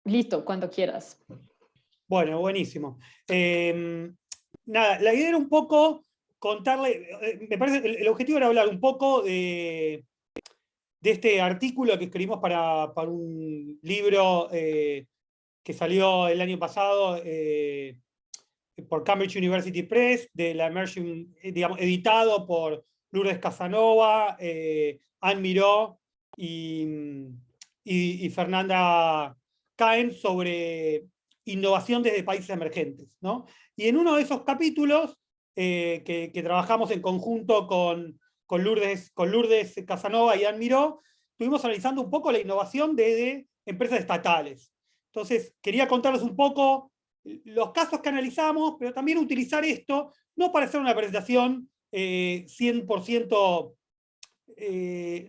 Listo, cuando quieras. Bueno, buenísimo. Nada, la idea era un poco contarle, me parece, el objetivo era hablar un poco de este artículo que escribimos para un libro que salió el año pasado por Cambridge University Press, de la Emerging, digamos, editado por Lourdes Casanova, Anne Miró y Fernanda Caen sobre innovación desde países emergentes, ¿no? Y en uno de esos capítulos que trabajamos en conjunto con Lourdes Casanova y Anne Miró, estuvimos analizando un poco la innovación desde empresas estatales. Entonces, quería contarles un poco los casos que analizamos, pero también utilizar esto, no para hacer una presentación 100%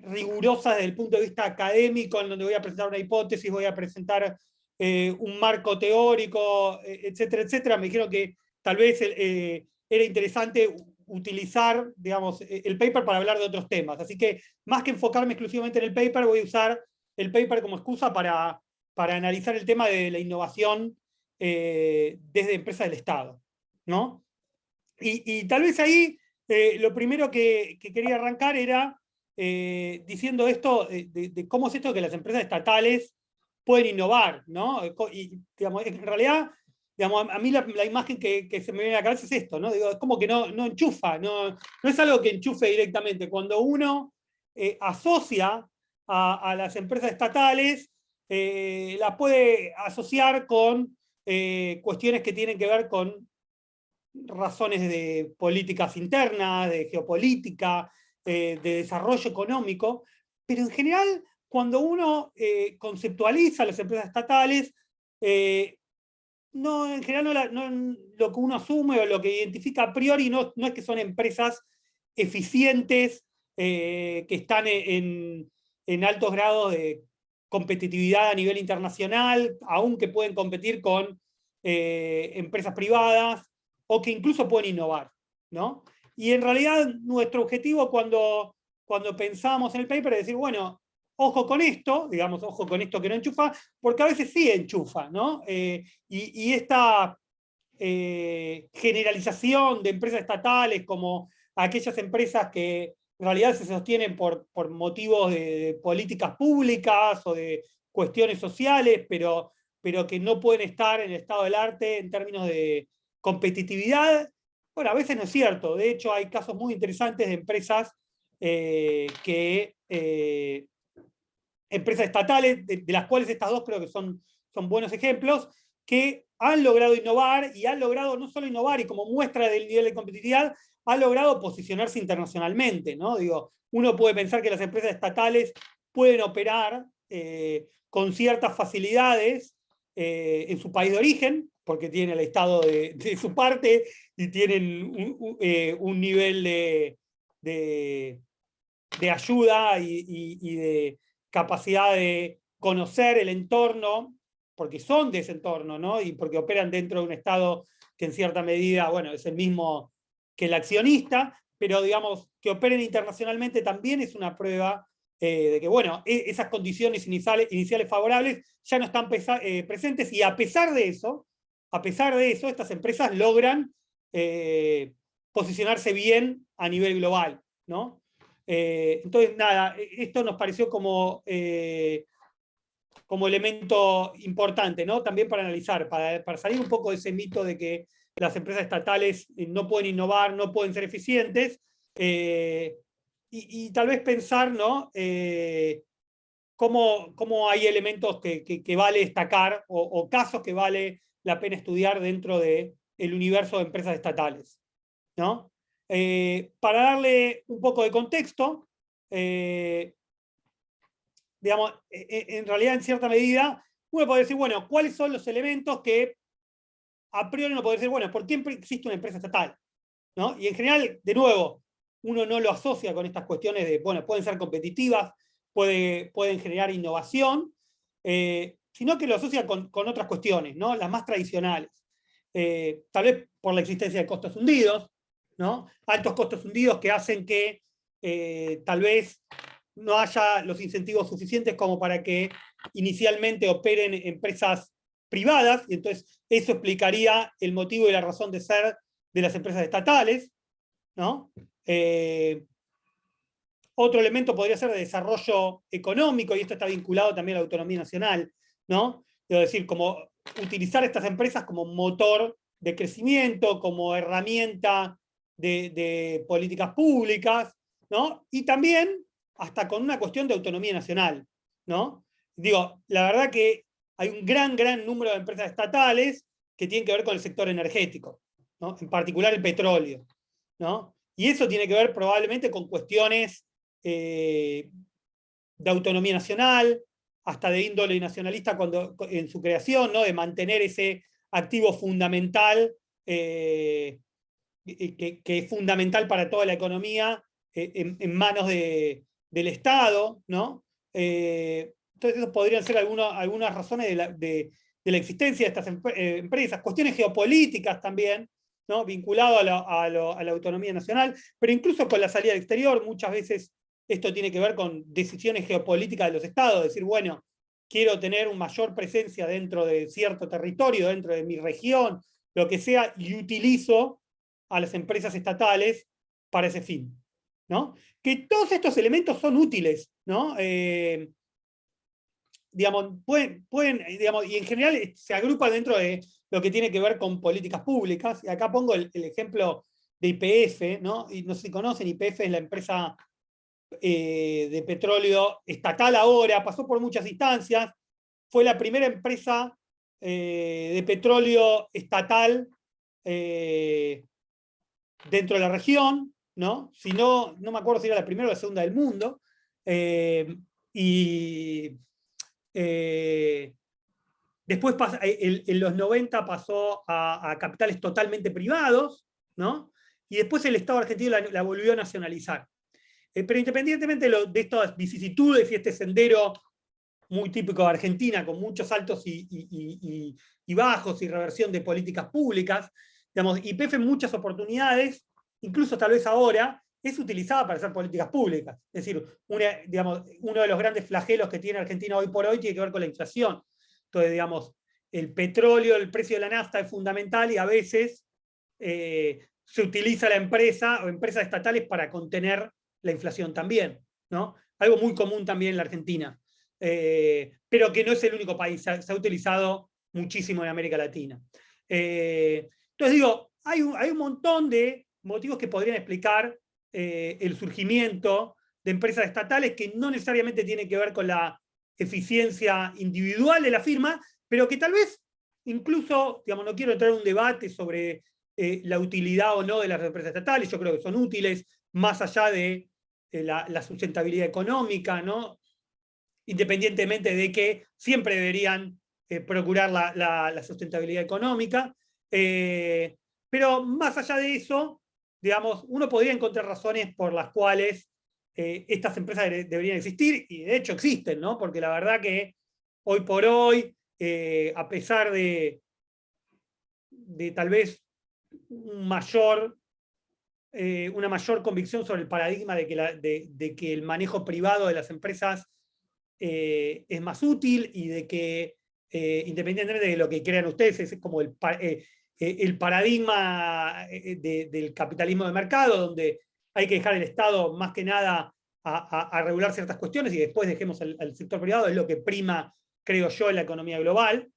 rigurosa desde el punto de vista académico, en donde voy a presentar una hipótesis, voy a presentar un marco teórico, etcétera, etcétera. Me dijeron que tal vez era interesante utilizar, digamos, el paper para hablar de otros temas. Así que, más que enfocarme exclusivamente en el paper, voy a usar el paper como excusa para analizar el tema de la innovación desde empresas del Estado, ¿no? Y tal vez ahí lo primero que quería arrancar era diciendo esto de cómo es esto que las empresas estatales pueden innovar, ¿no? Y, digamos, en realidad, digamos, a mí la imagen que se me viene a la cabeza es esto, ¿no? Digo, es como que no enchufa, no es algo que enchufe directamente. Cuando uno asocia a las empresas estatales, las puede asociar con cuestiones que tienen que ver con razones de políticas internas, de geopolítica, de desarrollo económico, pero en general, cuando uno conceptualiza las empresas estatales, no, en general lo que uno asume o lo que identifica a priori no es que son empresas eficientes, que están en altos grados de competitividad a nivel internacional, aunque pueden competir con empresas privadas, o que incluso pueden innovar, ¿no? Y en realidad nuestro objetivo cuando pensamos en el paper es decir, bueno, ojo con esto, digamos, ojo con esto que no enchufa, porque a veces sí enchufa, ¿no? Y esta generalización de empresas estatales como aquellas empresas que en realidad se sostienen por motivos de políticas públicas o de cuestiones sociales, pero que no pueden estar en el estado del arte en términos de competitividad. Bueno, a veces no es cierto. De hecho, hay casos muy interesantes de empresas empresas estatales, de las cuales estas dos creo que son buenos ejemplos, que han logrado innovar y han logrado no solo innovar y como muestra del nivel de competitividad, han logrado posicionarse internacionalmente, ¿no? Digo, uno puede pensar que las empresas estatales pueden operar con ciertas facilidades en su país de origen, porque tienen el Estado de su parte y tienen un nivel de ayuda y de capacidad de conocer el entorno, porque son de ese entorno, ¿no? Y porque operan dentro de un Estado que en cierta medida, bueno, es el mismo que el accionista, pero digamos, que operen internacionalmente también es una prueba de que, bueno, esas condiciones iniciales favorables ya no están presentes, y a pesar de eso, estas empresas logran posicionarse bien a nivel global, ¿no? Entonces, nada, esto nos pareció como elemento importante, ¿no? También para analizar, para salir un poco de ese mito de que las empresas estatales no pueden innovar, no pueden ser eficientes, y tal vez pensar, ¿no? Cómo hay elementos que vale destacar o casos que vale la pena estudiar dentro del universo de empresas estatales, ¿no? Para darle un poco de contexto, digamos, en realidad, en cierta medida, uno puede decir, bueno, ¿cuáles son los elementos que a priori uno puede decir, bueno, ¿por qué existe una empresa estatal? ¿No? Y en general, de nuevo, uno no lo asocia con estas cuestiones de, bueno, pueden ser competitivas, pueden generar innovación, sino que lo asocia con otras cuestiones, ¿no? Las más tradicionales. Tal vez por la existencia de costos hundidos, ¿no? Altos costos hundidos que hacen que tal vez no haya los incentivos suficientes como para que inicialmente operen empresas privadas, y entonces eso explicaría el motivo y la razón de ser de las empresas estatales, ¿no? Otro elemento podría ser de desarrollo económico, y esto está vinculado también a la autonomía nacional, ¿no? Es decir, como utilizar estas empresas como motor de crecimiento, como herramienta de políticas públicas, ¿no? Y también hasta con una cuestión de autonomía nacional, ¿no? Digo, la verdad que hay un gran número de empresas estatales que tienen que ver con el sector energético, ¿no? En particular el petróleo, ¿no? Y eso tiene que ver probablemente con cuestiones de autonomía nacional, hasta de índole nacionalista en su creación, ¿no? De mantener ese activo fundamental, que es fundamental para toda la economía, en manos del Estado, ¿no? Entonces, esas podrían ser algunas razones de la existencia de estas empresas, cuestiones geopolíticas también, ¿no? Vinculado a la autonomía nacional, pero incluso con la salida al exterior, muchas veces esto tiene que ver con decisiones geopolíticas de los estados, decir, bueno, quiero tener una mayor presencia dentro de cierto territorio, dentro de mi región, lo que sea, y utilizo a las empresas estatales para ese fin, ¿no? Que todos estos elementos son útiles, ¿no? Digamos, digamos, y en general se agrupa dentro de lo que tiene que ver con políticas públicas, y acá pongo el ejemplo de YPF, ¿no? Y no sé si conocen, YPF es la empresa de petróleo estatal ahora, pasó por muchas instancias, fue la primera empresa de petróleo estatal dentro de la región, ¿no? Si no, no me acuerdo si era la primera o la segunda del mundo, y después en los 90 pasó a capitales totalmente privados, ¿no? Y después el Estado argentino la volvió a nacionalizar. Pero independientemente de estas vicisitudes y este sendero muy típico de Argentina, con muchos altos y bajos y reversión de políticas públicas, digamos, YPF en muchas oportunidades, incluso tal vez ahora, es utilizada para hacer políticas públicas. Es decir, digamos, uno de los grandes flagelos que tiene Argentina hoy por hoy tiene que ver con la inflación. Entonces, digamos, el petróleo, el precio de la nafta es fundamental, y a veces se utiliza la empresa o empresas estatales para contener la inflación también, ¿no? Algo muy común también en la Argentina, pero que no es el único país, se ha utilizado muchísimo en América Latina. Entonces digo, hay un montón de motivos que podrían explicar el surgimiento de empresas estatales que no necesariamente tienen que ver con la eficiencia individual de la firma, pero que tal vez incluso, digamos, no quiero entrar en un debate sobre la utilidad o no de las empresas estatales, yo creo que son útiles, más allá de la sustentabilidad económica, ¿no? Independientemente de que siempre deberían procurar la sustentabilidad económica. Pero más allá de eso, digamos, uno podría encontrar razones por las cuales estas empresas deberían existir, y de hecho existen, ¿no? Porque la verdad que hoy por hoy, a pesar de tal vez una mayor convicción sobre el paradigma de que el manejo privado de las empresas es más útil, y de que, independientemente de lo que crean ustedes, es como el paradigma del capitalismo de mercado, donde hay que dejar el Estado más que nada a regular ciertas cuestiones, y después dejemos al sector privado, es lo que prima, creo yo, en la economía global.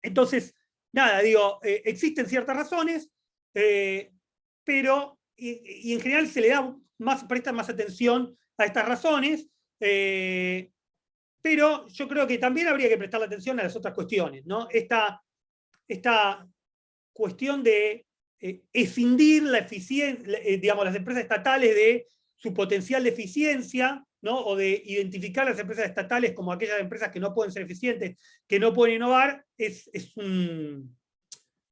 Entonces, nada, digo, existen ciertas razones, pero, y en general se le da presta más atención a estas razones, pero yo creo que también habría que prestar atención a las otras cuestiones, ¿no? Esta cuestión de escindir digamos, las empresas estatales de su potencial de eficiencia, ¿no? O de identificar las empresas estatales como aquellas empresas que no pueden ser eficientes, que no pueden innovar, es un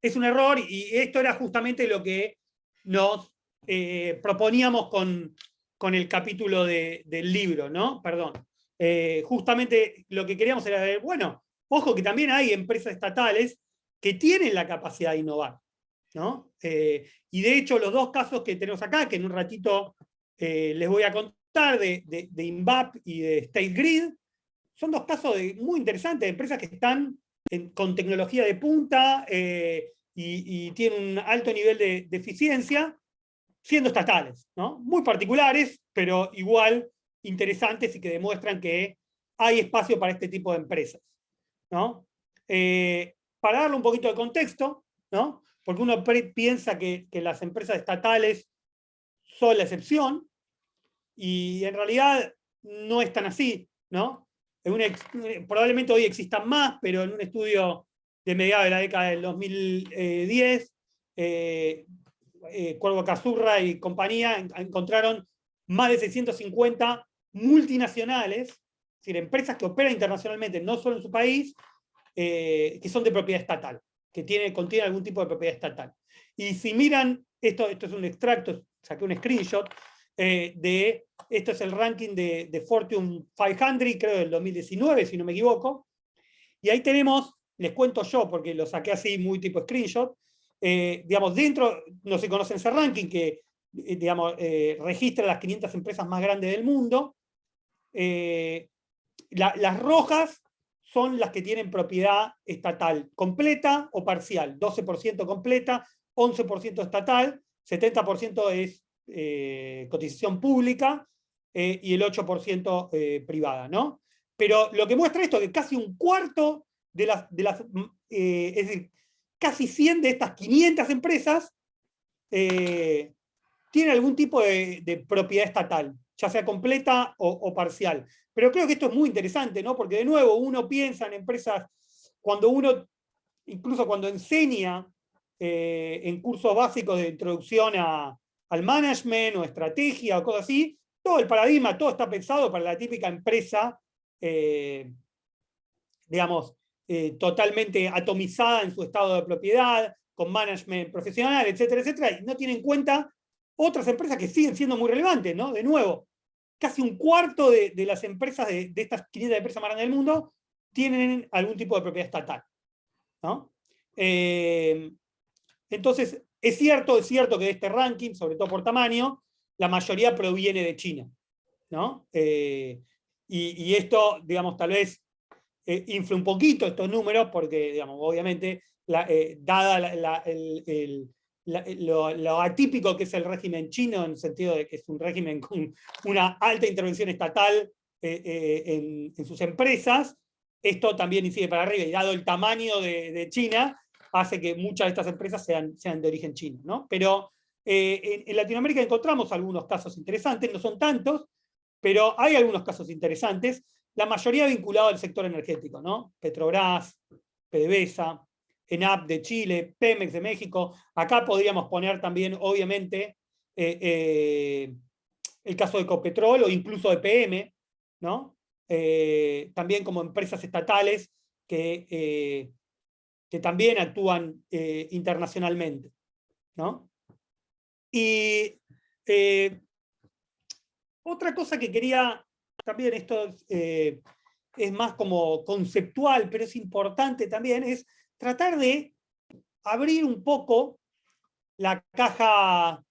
error, y esto era justamente lo que nos proponíamos con el capítulo del libro, ¿no? Perdón. Justamente lo que queríamos era ver, bueno, ojo que también hay empresas estatales que tienen la capacidad de innovar, ¿no? Y de hecho los dos casos que tenemos acá, que en un ratito les voy a contar, de INVAP y de State Grid, son dos casos muy interesantes de empresas que están con tecnología de punta y tienen un alto nivel de eficiencia, siendo estatales, ¿no? Muy particulares, pero igual interesantes y que demuestran que hay espacio para este tipo de empresas, ¿no? Para darle un poquito de contexto, ¿no? Porque uno piensa que las empresas estatales son la excepción, y en realidad no es tan así, ¿no? Probablemente hoy existan más, pero en un estudio de mediados de la década del 2010, Cuervo Cazurra y compañía encontraron más de 650 multinacionales, es decir, empresas que operan internacionalmente, no solo en su país, que son de propiedad estatal, que contienen algún tipo de propiedad estatal. Y si miran, esto es un extracto, saqué un screenshot, esto es el ranking de Fortune 500, creo del 2019, si no me equivoco, y ahí tenemos, les cuento yo, porque lo saqué así muy tipo screenshot, digamos, dentro, no se conocen ese ranking, que digamos, registra las 500 empresas más grandes del mundo. Las rojas son las que tienen propiedad estatal completa o parcial, 12% completa, 11% estatal, 70% es cotización pública y el 8% privada, ¿no? Pero lo que muestra esto es que casi un cuarto es decir, casi 100 de estas 500 empresas tienen algún tipo de propiedad estatal, ya sea completa o parcial. Pero creo que esto es muy interesante, ¿no? Porque de nuevo uno piensa en empresas, incluso cuando enseña en cursos básicos de introducción al management o estrategia o cosas así, todo el paradigma, todo está pensado para la típica empresa, digamos, totalmente atomizada en su estado de propiedad, con management profesional, etcétera, etcétera, y no tiene en cuenta otras empresas que siguen siendo muy relevantes, ¿no? De nuevo, casi un cuarto de las empresas, de estas 500 empresas más grandes del mundo, tienen algún tipo de propiedad estatal, ¿no? Entonces, es cierto que de este ranking, sobre todo por tamaño, la mayoría proviene de China, ¿no? Y esto, digamos, tal vez infla un poquito estos números, porque, digamos, obviamente, dada lo atípico que es el régimen chino, en el sentido de que es un régimen con una alta intervención estatal en sus empresas, esto también incide para arriba, y dado el tamaño de China, hace que muchas de estas empresas sean de origen chino, ¿no? Pero en Latinoamérica encontramos algunos casos interesantes, no son tantos, pero hay algunos casos interesantes, la mayoría vinculados al sector energético, ¿no? Petrobras, PDVSA, ENAP de Chile, Pemex de México. Acá podríamos poner también, obviamente, el caso de Ecopetrol o incluso de PM, ¿no? También como empresas estatales que también actúan internacionalmente, ¿no? Y otra cosa que quería, también esto es más como conceptual, pero es importante también, es tratar de abrir un poco la caja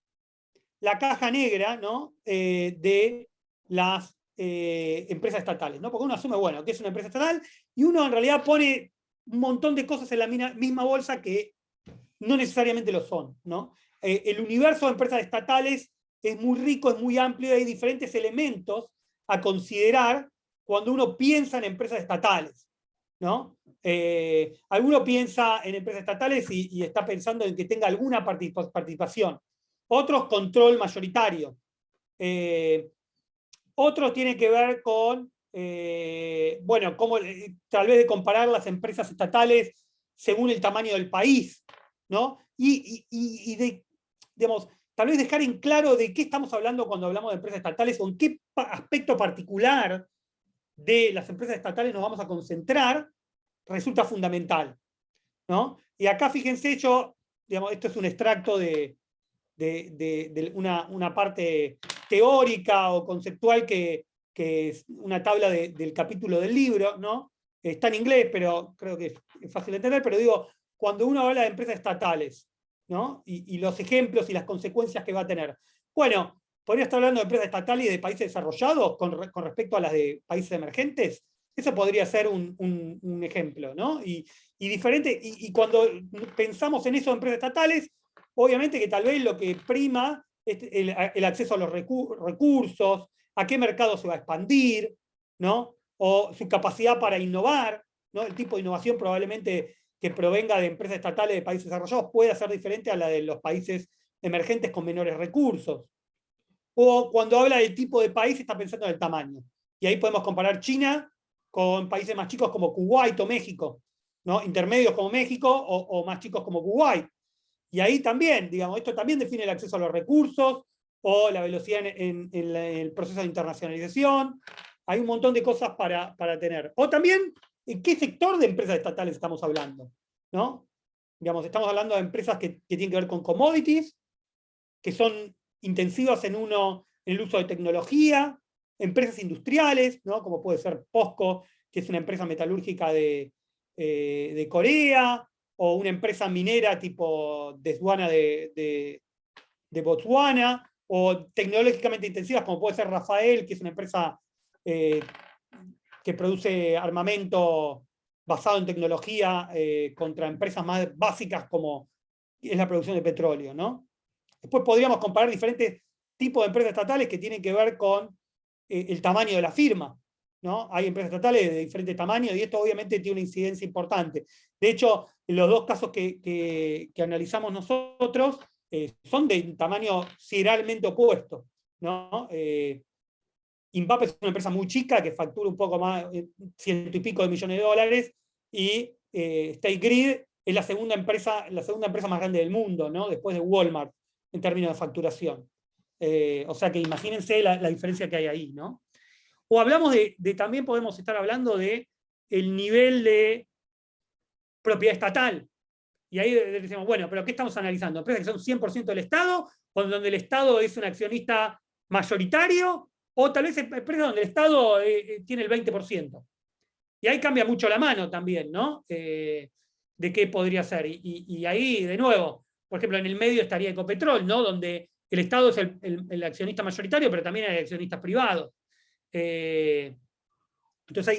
negra, ¿no? De las empresas estatales, ¿no? Porque uno asume, bueno, que es una empresa estatal, y uno en realidad pone un montón de cosas en la misma bolsa que no necesariamente lo son, ¿no? El universo de empresas estatales es muy rico, es muy amplio, y hay diferentes elementos a considerar cuando uno piensa en empresas estatales, ¿no? Alguno piensa en empresas estatales y está pensando en que tenga alguna participación. Otros, control mayoritario. Otros tienen que ver con, bueno, tal vez de comparar las empresas estatales según el tamaño del país, ¿no? Y digamos, tal vez dejar en claro de qué estamos hablando cuando hablamos de empresas estatales o en qué aspecto particular de las empresas estatales nos vamos a concentrar, resulta fundamental, ¿no? Y acá fíjense, digamos, esto es un extracto de una parte teórica o conceptual que es una tabla del capítulo del libro, ¿no? Está en inglés, pero creo que es fácil de entender, pero digo, cuando uno habla de empresas estatales, ¿no? Y los ejemplos y las consecuencias que va a tener. Bueno, podría estar hablando de empresas estatales y de países desarrollados con respecto a las de países emergentes. Eso podría ser un ejemplo, ¿no? Y cuando pensamos en eso de empresas estatales, obviamente que tal vez lo que prima es el acceso a los recursos, a qué mercado se va a expandir, ¿no? O su capacidad para innovar, ¿no? El tipo de innovación probablemente que provenga de empresas estatales de países desarrollados pueda ser diferente a la de los países emergentes con menores recursos. O cuando habla del tipo de país está pensando en el tamaño. Y ahí podemos comparar China con países más chicos como Kuwait o México, ¿no? Intermedios como México o más chicos como Kuwait. Y ahí también, digamos, esto también define el acceso a los recursos o la velocidad en el proceso de internacionalización. Hay un montón de cosas para tener. O también, ¿en qué sector de empresas estatales estamos hablando? ¿No? Digamos, estamos hablando de empresas que tienen que ver con commodities, que son intensivas en el uso de tecnología, empresas industriales, ¿no? Como puede ser POSCO, que es una empresa metalúrgica de Corea, o una empresa minera tipo Deswana de Botswana, o tecnológicamente intensivas, como puede ser Rafael, que es una empresa que produce armamento basado en tecnología contra empresas más básicas como es la producción de petróleo, ¿no? Después podríamos comparar diferentes tipos de empresas estatales que tienen que ver con el tamaño de la firma, ¿no? Hay empresas estatales de diferentes tamaños y esto obviamente tiene una incidencia importante. De hecho, los dos casos que analizamos nosotros son de tamaño sideralmente opuesto, ¿no? INVAP es una empresa muy chica que factura un poco más, ciento y pico de millones de dólares, y State Grid es la segunda empresa más grande del mundo, ¿no? Después de Walmart, en términos de facturación. O sea que imagínense la diferencia que hay ahí, ¿no? O hablamos también podemos estar hablando de el nivel de propiedad estatal. Y ahí decimos, bueno, pero ¿qué estamos analizando? ¿Empresas que son 100% del Estado? ¿O donde el Estado es un accionista mayoritario? ¿O tal vez empresas donde el Estado tiene el 20%? Y ahí cambia mucho la mano también, ¿no? De qué podría ser. Y ahí, de nuevo, por ejemplo, en el medio estaría Ecopetrol, ¿no? Donde el Estado es el accionista mayoritario, pero también hay accionistas privados. Entonces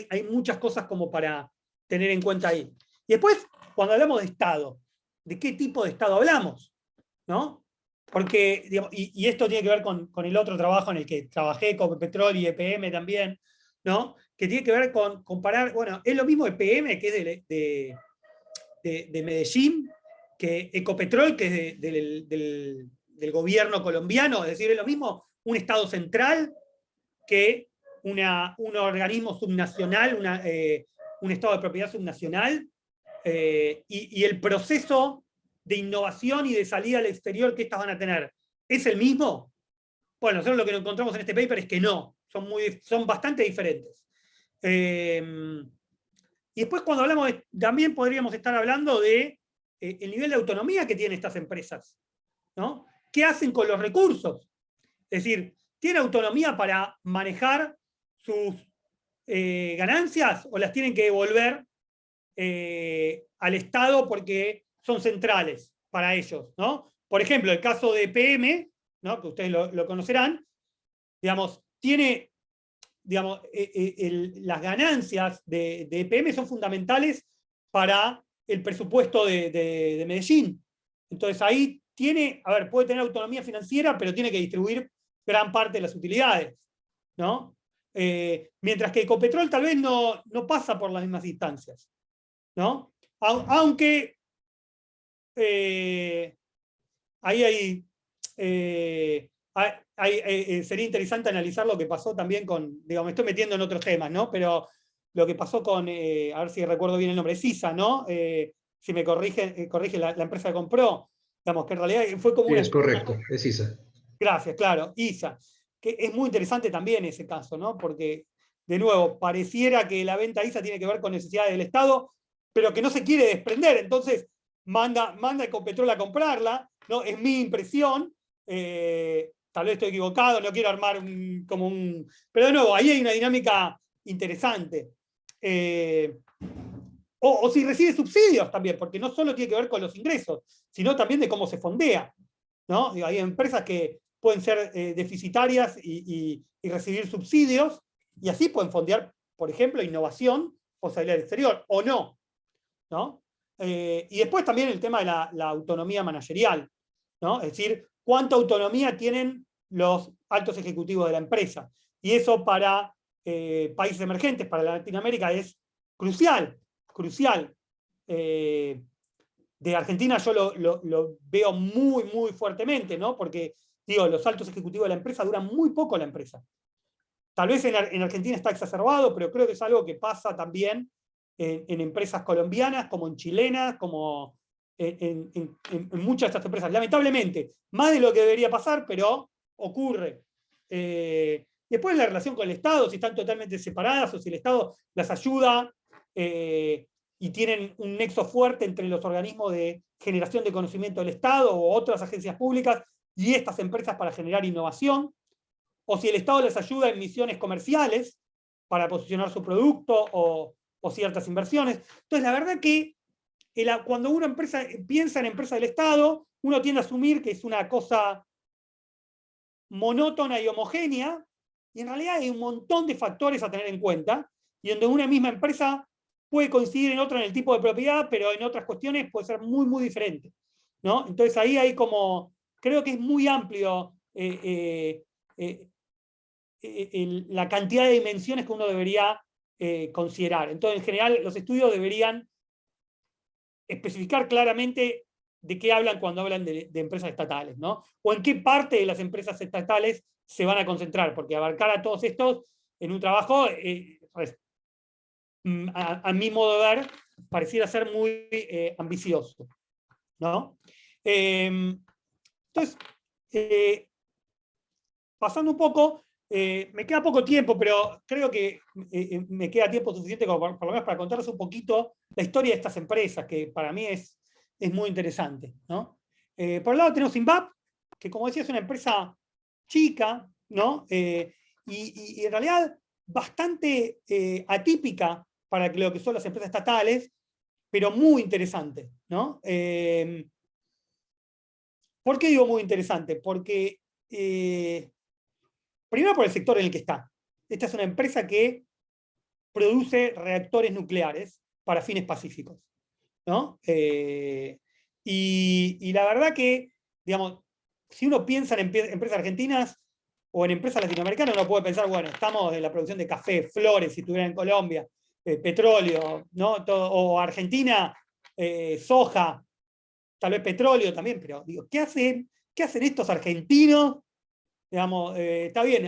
hay muchas cosas como para tener en cuenta ahí. Y después, cuando hablamos de Estado, ¿de qué tipo de Estado hablamos? ¿No? Porque, digamos, y esto tiene que ver con el otro trabajo en el que trabajé, con Petrol y EPM también, ¿no? Que tiene que ver con comparar, bueno, es lo mismo EPM, que es de Medellín, que Ecopetrol, que es del gobierno colombiano, es decir, es lo mismo un Estado central que un organismo subnacional, un Estado de propiedad subnacional, y el proceso de innovación y de salida al exterior que estas van a tener, ¿es el mismo? Bueno, nosotros lo que encontramos en este paper es que no, son bastante diferentes. Y después cuando hablamos también podríamos estar hablando de el nivel de autonomía que tienen estas empresas, ¿no? ¿Qué hacen con los recursos? Es decir, ¿tienen autonomía para manejar sus ganancias o las tienen que devolver al Estado porque son centrales para ellos, ¿no? Por ejemplo, el caso de PM, ¿no? Que ustedes lo conocerán, digamos, tiene, digamos, las ganancias de EPM son fundamentales para el presupuesto de Medellín. Entonces ahí puede tener autonomía financiera, pero tiene que distribuir gran parte de las utilidades, ¿no? Mientras que Ecopetrol tal vez no pasa por las mismas instancias, ¿no? Aunque ahí sería interesante analizar lo que pasó también digamos, me estoy metiendo en otros temas, ¿no? Pero lo que pasó a ver si recuerdo bien el nombre, CISA, ¿no? Si me corrige la empresa que compró, digamos, que en realidad fue como Sí, es correcto, es ISA. Gracias, claro, ISA. Que es muy interesante también ese caso, ¿no? Porque, de nuevo, pareciera que la venta ISA tiene que ver con necesidades del Estado, pero que no se quiere desprender, entonces manda Ecopetrol a comprarla, ¿no? Es mi impresión, tal vez estoy equivocado, no quiero armar Pero de nuevo, ahí hay una dinámica interesante. O si recibe subsidios también, porque no solo tiene que ver con los ingresos, sino también de cómo se fondea, ¿no? Hay empresas que pueden ser deficitarias y recibir subsidios, y así pueden fondear por ejemplo, innovación o salir al exterior, o no, ¿no? Y después también el tema de la autonomía managerial, ¿no? Es decir, cuánta autonomía tienen los altos ejecutivos de la empresa. Y eso para países emergentes, para Latinoamérica, es crucial, crucial. De Argentina yo lo veo muy, muy fuertemente, ¿no? Porque, digo, los altos ejecutivos de la empresa duran muy poco la empresa. Tal vez en Argentina está exacerbado, pero creo que es algo que pasa también en empresas colombianas, como en chilenas, como en muchas de estas empresas. Lamentablemente, más de lo que debería pasar, pero ocurre. Después la relación con el Estado, si están totalmente separadas o si el Estado las ayuda y tienen un nexo fuerte entre los organismos de generación de conocimiento del Estado o otras agencias públicas y estas empresas para generar innovación, o si el Estado les ayuda en misiones comerciales para posicionar su producto o ciertas inversiones. Entonces, la verdad que cuando una empresa piensa en empresa del Estado, uno tiende a asumir que es una cosa monótona y homogénea, y en realidad hay un montón de factores a tener en cuenta, y donde una misma empresa puede coincidir en otra en el tipo de propiedad, pero en otras cuestiones puede ser muy, muy diferente, ¿no? Entonces ahí hay como, creo que es muy amplio la cantidad de dimensiones que uno debería considerar. Entonces, en general, los estudios deberían especificar claramente de qué hablan cuando hablan de empresas estatales, ¿no? O en qué parte de las empresas estatales se van a concentrar, porque abarcar a todos estos en un trabajo, a mi modo de ver, pareciera ser muy ambicioso, ¿no? Entonces, pasando un poco, me queda poco tiempo, pero creo que me queda tiempo suficiente como por lo menos para contarles un poquito la historia de estas empresas, que para mí es muy interesante, ¿no? Por un lado tenemos Inbap, que como decía es una empresa chica, ¿no? Y en realidad bastante atípica para lo que son las empresas estatales, pero muy interesante, ¿no? ¿Por qué digo muy interesante? Porque primero por el sector en el que está. Esta es una empresa que produce reactores nucleares para fines pacíficos, ¿no? Y la verdad que, digamos, si uno piensa en empresas argentinas o en empresas latinoamericanas, uno puede pensar, bueno, estamos en la producción de café, flores, si estuviera en Colombia, petróleo, ¿no? O Argentina, soja, tal vez petróleo también, pero digo, ¿qué hacen estos argentinos? Digamos, está bien,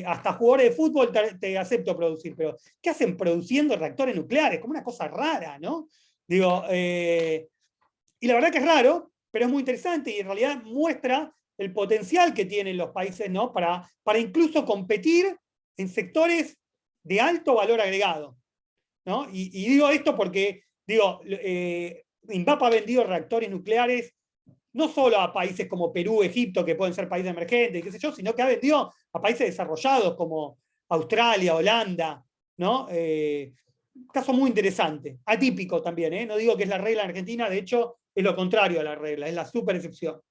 hasta jugadores de fútbol te acepto producir, pero ¿qué hacen produciendo reactores nucleares? Como una cosa rara, ¿no? Digo, y la verdad que es raro, pero es muy interesante y en realidad muestra el potencial que tienen los países, ¿no? Para incluso competir en sectores de alto valor agregado, ¿no? Y digo esto porque, digo, INVAP ha vendido reactores nucleares no solo a países como Perú, Egipto, que pueden ser países emergentes, qué sé yo, sino que ha vendido a países desarrollados como Australia, Holanda, ¿no? Caso muy interesante, atípico también, ¿eh? No digo que es la regla en Argentina, de hecho es lo contrario a la regla, es la super excepción.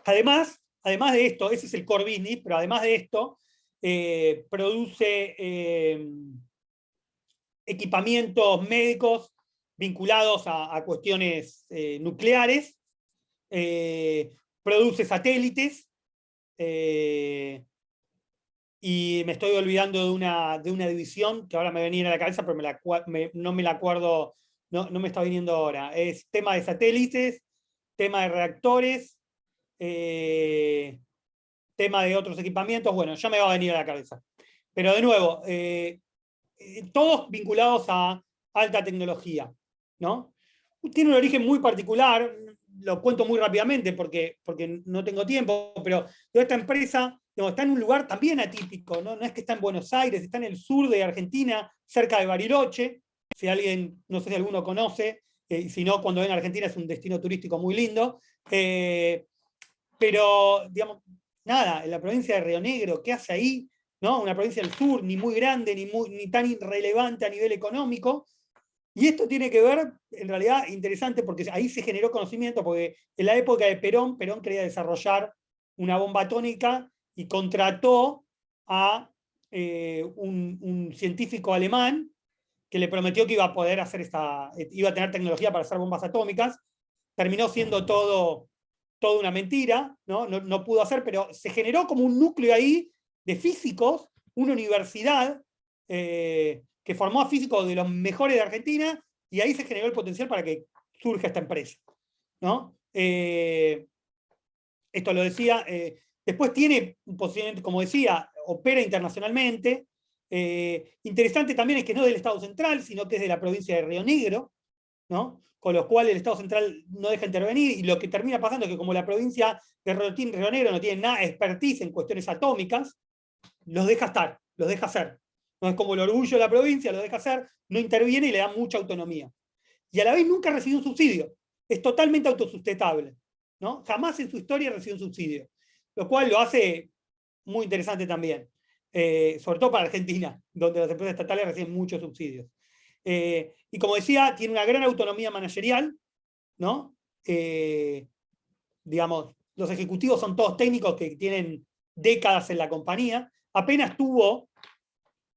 Además de esto, ese es el core business, pero además de esto, produce equipamientos médicos vinculados a cuestiones nucleares, produce satélites, y me estoy olvidando de una división que ahora me venía a la cabeza, pero no me la acuerdo, no me está viniendo ahora. Es tema de satélites, tema de reactores, tema de otros equipamientos, bueno, ya me va a venir a la cabeza. Pero de nuevo, todos vinculados a alta tecnología, ¿no? Tiene un origen muy particular, lo cuento muy rápidamente porque no tengo tiempo, pero esta empresa está en un lugar también atípico, ¿no? No es que está en Buenos Aires, está en el sur de Argentina, cerca de Bariloche. Si alguien, no sé si alguno conoce, si no, cuando ven a Argentina es un destino turístico muy lindo. Pero, digamos, nada, en la provincia de Río Negro, ¿qué hace ahí? ¿No? Una provincia del sur, ni muy grande, ni tan irrelevante a nivel económico. Y esto tiene que ver, en realidad, interesante, porque ahí se generó conocimiento, porque en la época de Perón quería desarrollar una bomba atómica y contrató a un científico alemán que le prometió que iba a poder iba a tener tecnología para hacer bombas atómicas. Terminó siendo toda una mentira, ¿no? No pudo hacer, pero se generó como un núcleo ahí de físicos, una universidad que formó a físicos de los mejores de Argentina, y ahí se generó el potencial para que surja esta empresa, ¿no? Esto lo decía, después tiene un posicionamiento, como decía, opera internacionalmente. Interesante también es que no es del Estado Central, sino que es de la provincia de Río Negro, ¿no? Con lo cual el Estado Central no deja intervenir, y lo que termina pasando es que como la provincia de Río Negro no tiene nada expertise en cuestiones atómicas, los deja estar, los deja hacer. No es como el orgullo de la provincia, los deja hacer, no interviene y le da mucha autonomía. Y a la vez nunca recibió un subsidio, es totalmente autosustentable, ¿no? Jamás en su historia recibió un subsidio, lo cual lo hace muy interesante también, sobre todo para Argentina, donde las empresas estatales reciben muchos subsidios. Y como decía, tiene una gran autonomía managerial, ¿no? Digamos, los ejecutivos son todos técnicos que tienen décadas en la compañía. Apenas tuvo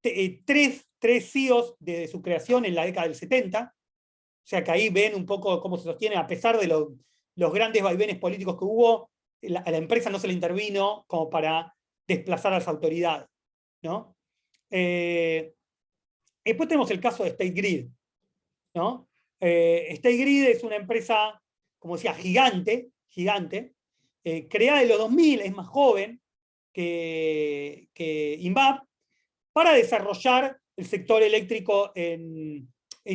tres CEOs desde su creación en la década del 70, o sea que ahí ven un poco cómo se sostiene, a pesar de los grandes vaivenes políticos que hubo, a la empresa no se le intervino como para desplazar a las autoridades, ¿no? Después tenemos el caso de State Grid, ¿no? State Grid es una empresa, como decía, gigante, creada en los 2000, es más joven que INVAP, para desarrollar el sector eléctrico en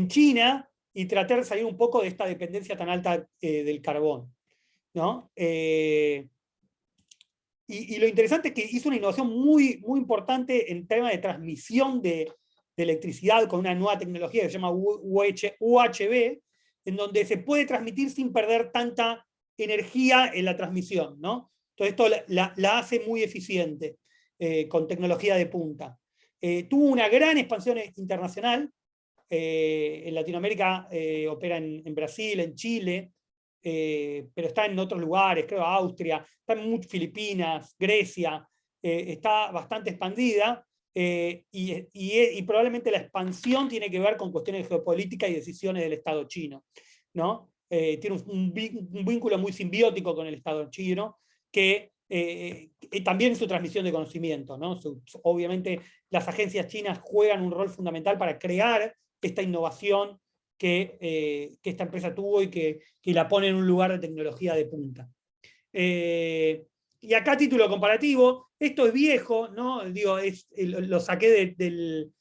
China y tratar de salir un poco de esta dependencia tan alta del carbón, ¿no? Y lo interesante es que hizo una innovación muy, muy importante en temas de transmisión de electricidad con una nueva tecnología que se llama UHB, en donde se puede transmitir sin perder tanta energía en la transmisión, ¿no? Entonces esto la hace muy eficiente con tecnología de punta. Tuvo una gran expansión internacional. En Latinoamérica opera en Brasil, en Chile, pero está en otros lugares, creo Austria, está en Filipinas, Grecia, está bastante expandida, y probablemente la expansión tiene que ver con cuestiones de geopolítica y decisiones del Estado chino, ¿no? Tiene un vínculo muy simbiótico con el Estado chino, que también en su transmisión de conocimiento, ¿no? Obviamente las agencias chinas juegan un rol fundamental para crear esta innovación que esta empresa tuvo y que la pone en un lugar de tecnología de punta. Y acá título comparativo, esto es viejo, ¿no? Digo, lo saqué del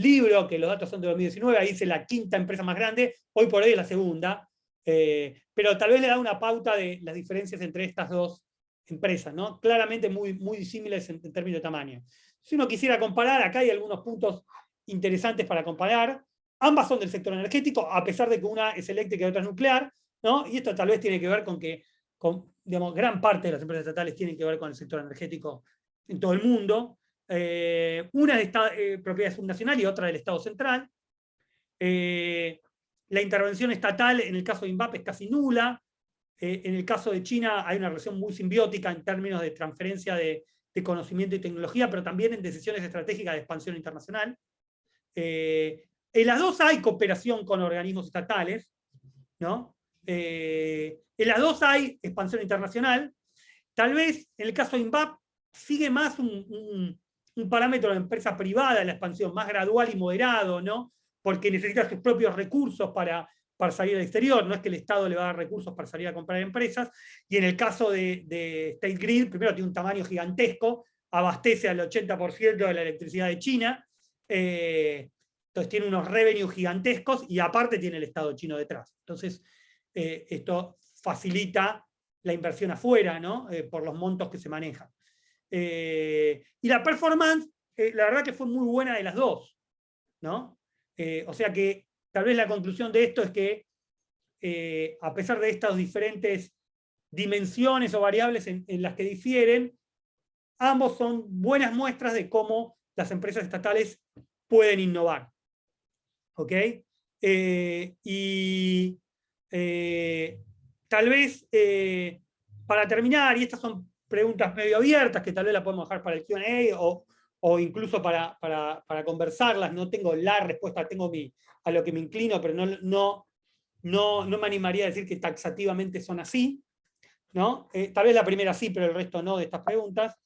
libro, que los datos son de 2019, ahí dice la quinta empresa más grande, hoy por hoy es la segunda, pero tal vez le da una pauta de las diferencias entre estas dos empresas, ¿no? Claramente muy, muy disímiles en términos de tamaño. Si uno quisiera comparar, acá hay algunos puntos interesantes para comparar. Ambas son del sector energético, a pesar de que una es eléctrica y otra es nuclear, ¿no? Y esto tal vez tiene que ver con que digamos, gran parte de las empresas estatales tienen que ver con el sector energético en todo el mundo. Una es propiedad subnacional y otra del Estado central. La intervención estatal en el caso de INVAP es casi nula. En el caso de China hay una relación muy simbiótica en términos de transferencia de conocimiento y tecnología, pero también en decisiones estratégicas de expansión internacional. En las dos hay cooperación con organismos estatales, ¿no? En las dos hay expansión internacional. Tal vez en el caso de INVAP sigue más un parámetro de empresa privada en la expansión, más gradual y moderado, ¿no? Porque necesita sus propios recursos para salir al exterior, no es que el Estado le va a dar recursos para salir a comprar empresas. Y en el caso de State Grid, primero tiene un tamaño gigantesco, abastece al 80% de la electricidad de China, entonces tiene unos revenues gigantescos y aparte tiene el Estado chino detrás. Entonces esto facilita la inversión afuera, ¿no? Por los montos que se manejan. Y la performance, la verdad que fue muy buena de las dos, ¿no? O sea que tal vez la conclusión de esto es que a pesar de estas diferentes dimensiones o variables en las que difieren, ambos son buenas muestras de cómo las empresas estatales pueden innovar. ¿Ok? Y tal vez para terminar, y estas son preguntas medio abiertas que tal vez la podemos dejar para el Q&A o incluso para conversarlas. No tengo la respuesta, a lo que me inclino, pero no me animaría a decir que taxativamente son así, ¿no? Tal vez la primera sí, pero el resto no de estas preguntas.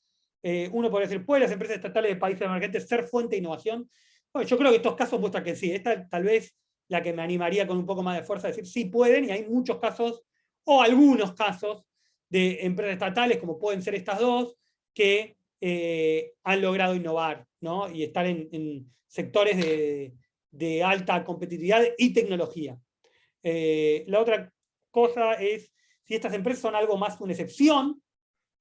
Uno podría decir, ¿pueden las empresas estatales de países emergentes ser fuente de innovación? Bueno, yo creo que estos casos muestran que sí. Esta tal vez la que me animaría con un poco más de fuerza a decir sí pueden, y hay muchos casos, o algunos casos, de empresas estatales, como pueden ser estas dos, que han logrado innovar, ¿no? Y estar en sectores de alta competitividad y tecnología. La otra cosa es si estas empresas son algo más una excepción,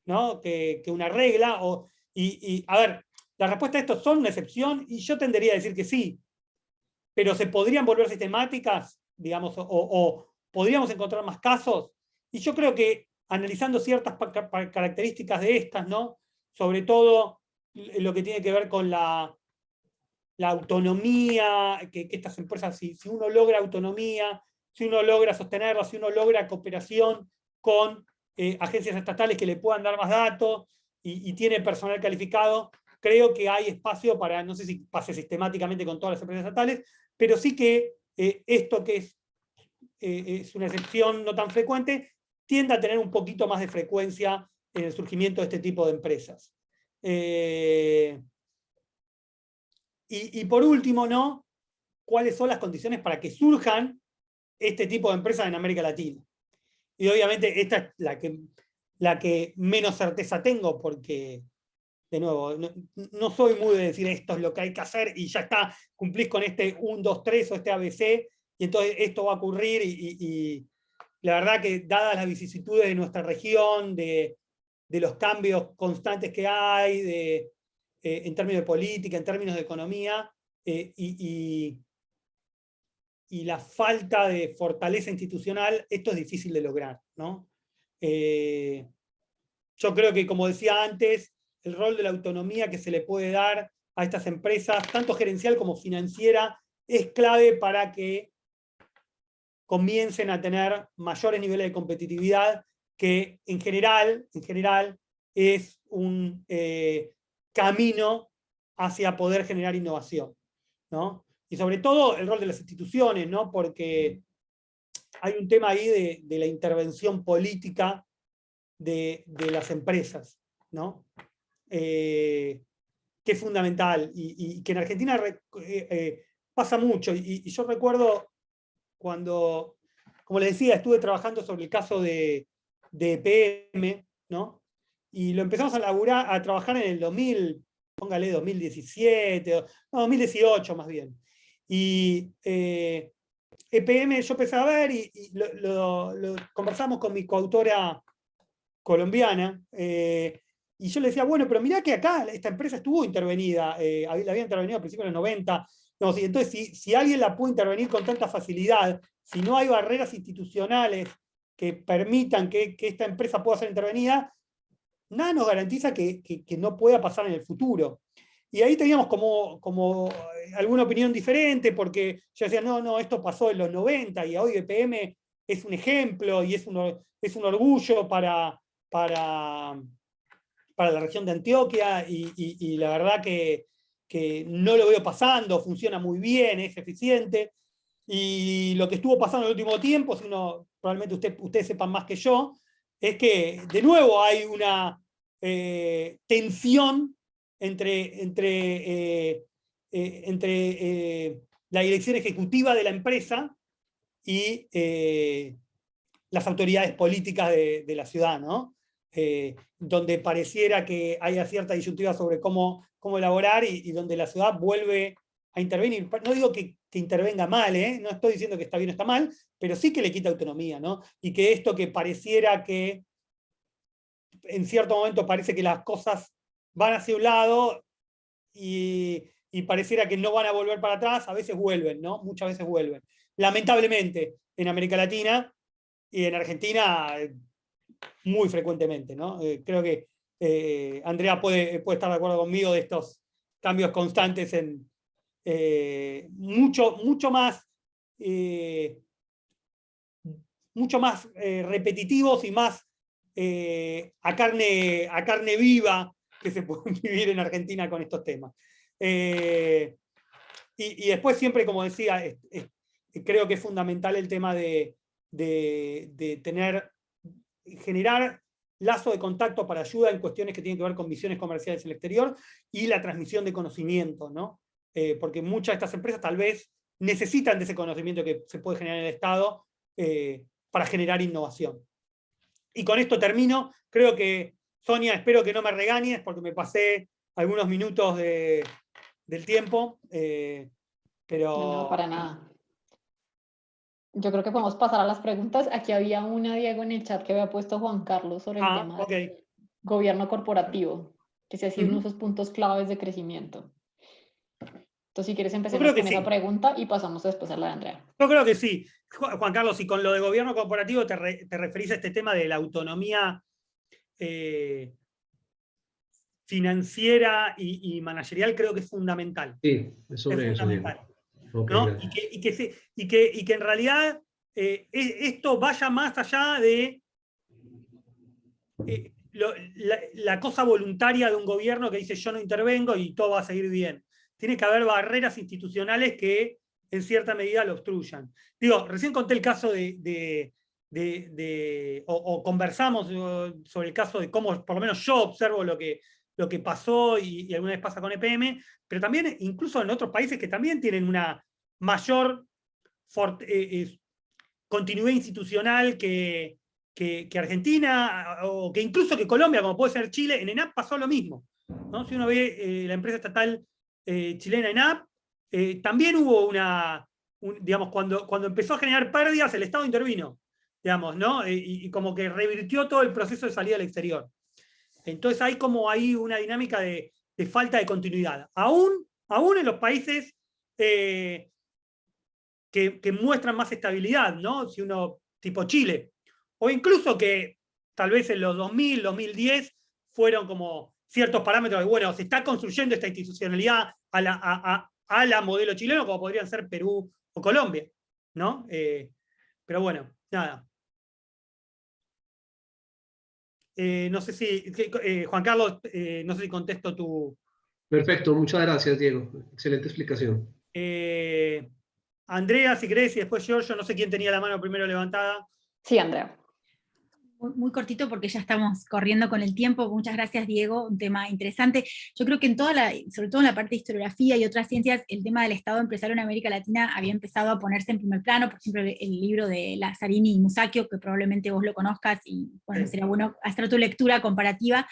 ¿no? que una regla. A ver, la respuesta a esto son una excepción, y yo tendería a decir que sí, pero se podrían volver sistemáticas, digamos, o podríamos encontrar más casos. Y yo creo que analizando ciertas características de estas, ¿no? Sobre todo lo que tiene que ver con la autonomía, que estas empresas, si uno logra autonomía, si uno logra sostenerlas, si uno logra cooperación con agencias estatales que le puedan dar más datos y tiene personal calificado, creo que hay espacio para, no sé si pase sistemáticamente con todas las empresas estatales, pero sí que esto que es una excepción no tan frecuente, tiende a tener un poquito más de frecuencia en el surgimiento de este tipo de empresas. Y por último, ¿no? ¿Cuáles son las condiciones para que surjan este tipo de empresas en América Latina? Y obviamente esta es la que menos certeza tengo, porque, de nuevo, no soy muy de decir esto es lo que hay que hacer y ya está, cumplís con este 1, 2, 3 o este ABC, y entonces esto va a ocurrir. Y la verdad que, dadas las vicisitudes de nuestra región, de los cambios constantes que hay, en términos de política, en términos de economía, y la falta de fortaleza institucional, esto es difícil de lograr, ¿no? Yo creo que, como decía antes, el rol de la autonomía que se le puede dar a estas empresas, tanto gerencial como financiera, es clave para que comiencen a tener mayores niveles de competitividad, que en general es un camino hacia poder generar innovación, ¿no? Y sobre todo el rol de las instituciones, ¿no? Porque hay un tema ahí de la intervención política de las empresas, ¿no? Que es fundamental, y que en Argentina pasa mucho. Y yo recuerdo cuando, como les decía, estuve trabajando sobre el caso de EPM, ¿no? Y lo empezamos a trabajar en el 2000, póngale 2017, no, 2018 más bien. Y EPM yo empecé a ver, y lo conversamos con mi coautora colombiana, y yo le decía, bueno, pero mirá que acá esta empresa estuvo intervenida, la había intervenido a principios de los 90, no, entonces si alguien la puede intervenir con tanta facilidad, si no hay barreras institucionales que permitan que esta empresa pueda ser intervenida, nada nos garantiza que no pueda pasar en el futuro. Y ahí teníamos como alguna opinión diferente, porque yo decía, no, esto pasó en los 90 y hoy EPM es un ejemplo y es un orgullo para la región de Antioquia, y la verdad que no lo veo pasando, funciona muy bien, es eficiente. Y lo que estuvo pasando en el último tiempo, si probablemente ustedes sepan más que yo, es que de nuevo hay una tensión entre la dirección ejecutiva de la empresa y las autoridades políticas de la ciudad, ¿no? Donde pareciera que haya cierta disyuntiva sobre cómo elaborar, y donde la ciudad vuelve a intervenir. No digo que intervenga mal, no estoy diciendo que está bien o está mal, pero sí que le quita autonomía, ¿no? Y que esto que pareciera que en cierto momento parece que las cosas van hacia un lado y pareciera que no van a volver para atrás, a veces vuelven, ¿no? Muchas veces vuelven. Lamentablemente, en América Latina y en Argentina, muy frecuentemente, ¿no? Creo que Andrea puede estar de acuerdo conmigo de estos cambios constantes mucho más repetitivos y más a carne viva que se pueden vivir en Argentina con estos temas. Y después siempre, como decía, creo que es fundamental el tema de generar lazo de contacto para ayuda en cuestiones que tienen que ver con misiones comerciales en el exterior y la transmisión de conocimiento, ¿no? Porque muchas de estas empresas tal vez necesitan de ese conocimiento que se puede generar en el Estado para generar innovación. Y con esto termino. Creo que, Sonia, espero que no me regañes porque me pasé algunos minutos del tiempo, pero... No, para nada. Yo creo que podemos pasar a las preguntas. Aquí había una, Diego, en el chat que había puesto Juan Carlos sobre el tema del gobierno corporativo, que se ha sido uno de esos puntos claves de crecimiento. Entonces, si quieres, empecemos con esa pregunta y pasamos después a la de Andrea. Yo creo que sí. Juan Carlos, y con lo de gobierno corporativo te referís a este tema de la autonomía financiera y managerial, creo que es fundamental. Sí, es sobre eso. Okay, ¿no? Y que en realidad esto vaya más allá de la cosa voluntaria de un gobierno que dice yo no intervengo y todo va a seguir bien. Tiene que haber barreras institucionales que en cierta medida lo obstruyan. Digo, recién conté el caso o conversamos sobre el caso de cómo, por lo menos yo observo lo que pasó y alguna vez pasa con EPM, pero también incluso en otros países que también tienen una mayor continuidad institucional que Argentina, o que incluso que Colombia, como puede ser Chile. En ENAP pasó lo mismo, ¿no? Si uno ve la empresa estatal chilena ENAP, también hubo digamos, cuando empezó a generar pérdidas, el Estado intervino, digamos, ¿no? Y como que revirtió todo el proceso de salida al exterior. Entonces hay como ahí una dinámica de falta de continuidad. Aún en los países que muestran más estabilidad, ¿no? Si uno, tipo Chile, o incluso que tal vez en los 2000, 2010 fueron como ciertos parámetros de, bueno, se está construyendo esta institucionalidad a la modelo chileno, como podrían ser Perú o Colombia, ¿no? Pero bueno, nada. No sé si, Juan Carlos, no sé si contesto tu... Perfecto, muchas gracias, Diego. Excelente explicación. Andrea, si querés, y después yo no sé quién tenía la mano primero levantada. Sí, Andrea. Muy cortito porque ya estamos corriendo con el tiempo. Muchas gracias, Diego, un tema interesante. Yo creo que sobre todo en la parte de historiografía y otras ciencias, el tema del Estado empresario en América Latina había empezado a ponerse en primer plano. Por ejemplo, el libro de Lazzarini y Musacchio, que probablemente vos lo conozcas, y bueno, sería bueno hacer tu lectura comparativa.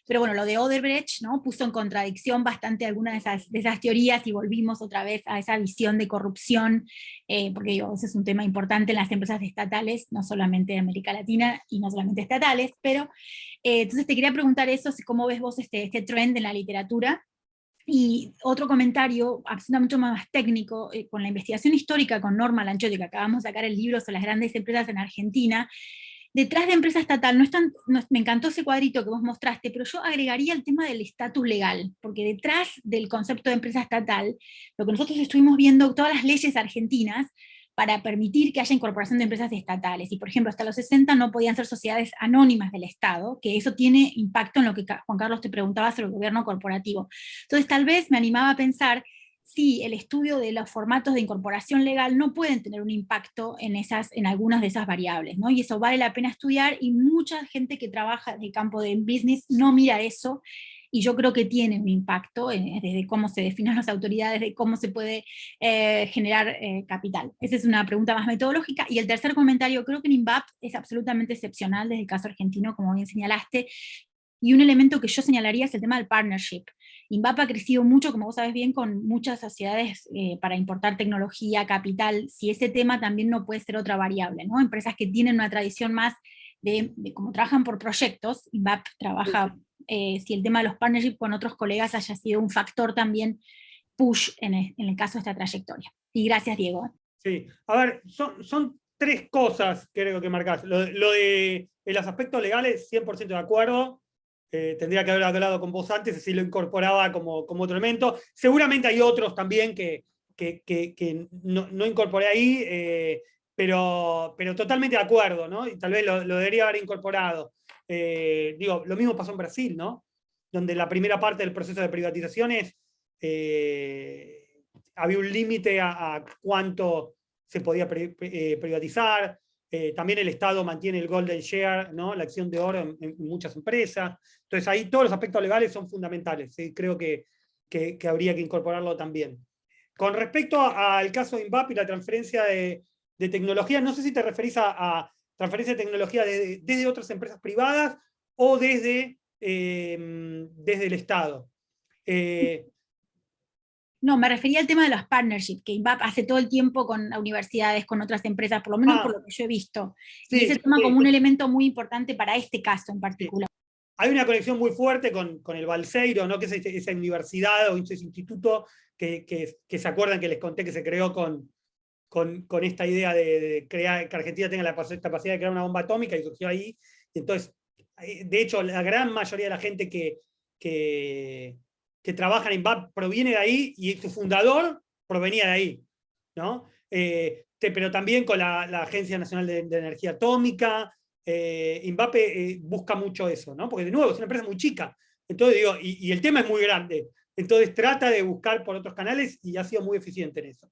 Pero bueno, lo de Odebrecht, ¿no? Puso en contradicción bastante algunas de esas teorías, y volvimos otra vez a esa visión de corrupción, porque digo, ese es un tema importante en las empresas estatales, no solamente de América Latina y no solamente estatales, pero entonces te quería preguntar eso, cómo ves vos este trend en la literatura. Y otro comentario, absolutamente más técnico, con la investigación histórica con Norma Lanchotti, que acabamos de sacar el libro sobre las grandes empresas en Argentina. Detrás de empresa estatal, me encantó ese cuadrito que vos mostraste, pero yo agregaría el tema del estatus legal, porque detrás del concepto de empresa estatal, lo que nosotros estuvimos viendo, todas las leyes argentinas para permitir que haya incorporación de empresas estatales, y por ejemplo hasta los 60 no podían ser sociedades anónimas del Estado, que eso tiene impacto en lo que Juan Carlos te preguntaba sobre el gobierno corporativo. Entonces tal vez me animaba a pensar si el estudio de los formatos de incorporación legal no pueden tener un impacto en algunas de esas variables, ¿no? Y eso vale la pena estudiar, y mucha gente que trabaja en el campo de business no mira eso, y yo creo que tiene un impacto desde cómo se definen las autoridades, de cómo se puede generar capital. Esa es una pregunta más metodológica. Y el tercer comentario, creo que en INVAP es absolutamente excepcional desde el caso argentino, como bien señalaste, y un elemento que yo señalaría es el tema del partnership. INVAP ha crecido mucho, como vos sabés bien, con muchas sociedades para importar tecnología, capital. Si ese tema también no puede ser otra variable, ¿no? Empresas que tienen una tradición más de cómo trabajan por proyectos. INVAP trabaja, si el tema de los partnerships con otros colegas haya sido un factor también push en el caso de esta trayectoria. Y gracias, Diego. Sí, a ver, son tres cosas creo que marcás. Lo de los aspectos legales, 100% de acuerdo. Tendría que haber hablado con vos antes, así lo incorporaba como otro elemento. Seguramente hay otros también que no incorporé ahí, pero totalmente de acuerdo, ¿no? Y tal vez lo debería haber incorporado. Digo, lo mismo pasó en Brasil, ¿no? donde la primera parte del proceso de privatizaciones había un límite a cuánto se podía privatizar. También el Estado mantiene el golden share, ¿no? La acción de oro en muchas empresas. Entonces ahí todos los aspectos legales son fundamentales. ¿Sí? Creo que habría que incorporarlo también. Con respecto al caso de INVAP y la transferencia de tecnología, no sé si te referís a transferencia de tecnología desde otras empresas privadas o desde el Estado. No, me refería al tema de los partnerships, que INVAP hace todo el tiempo con universidades, con otras empresas, por lo menos por lo que yo he visto. Sí, y ese tema como un elemento muy importante para este caso en particular. Sí. Hay una conexión muy fuerte con el Balseiro, ¿no? Que es esa universidad o ese instituto que se acuerdan que les conté que se creó con esta idea de crear, que Argentina tenga la capacidad de crear una bomba atómica, y surgió ahí. Entonces, de hecho, la gran mayoría de la gente que trabaja en INVAP proviene de ahí, y su fundador provenía de ahí, ¿no? Pero también con la Agencia Nacional de Energía Atómica. INVAP busca mucho eso, ¿no? Porque de nuevo es una empresa muy chica, entonces digo, y el tema es muy grande, entonces trata de buscar por otros canales y ha sido muy eficiente en eso.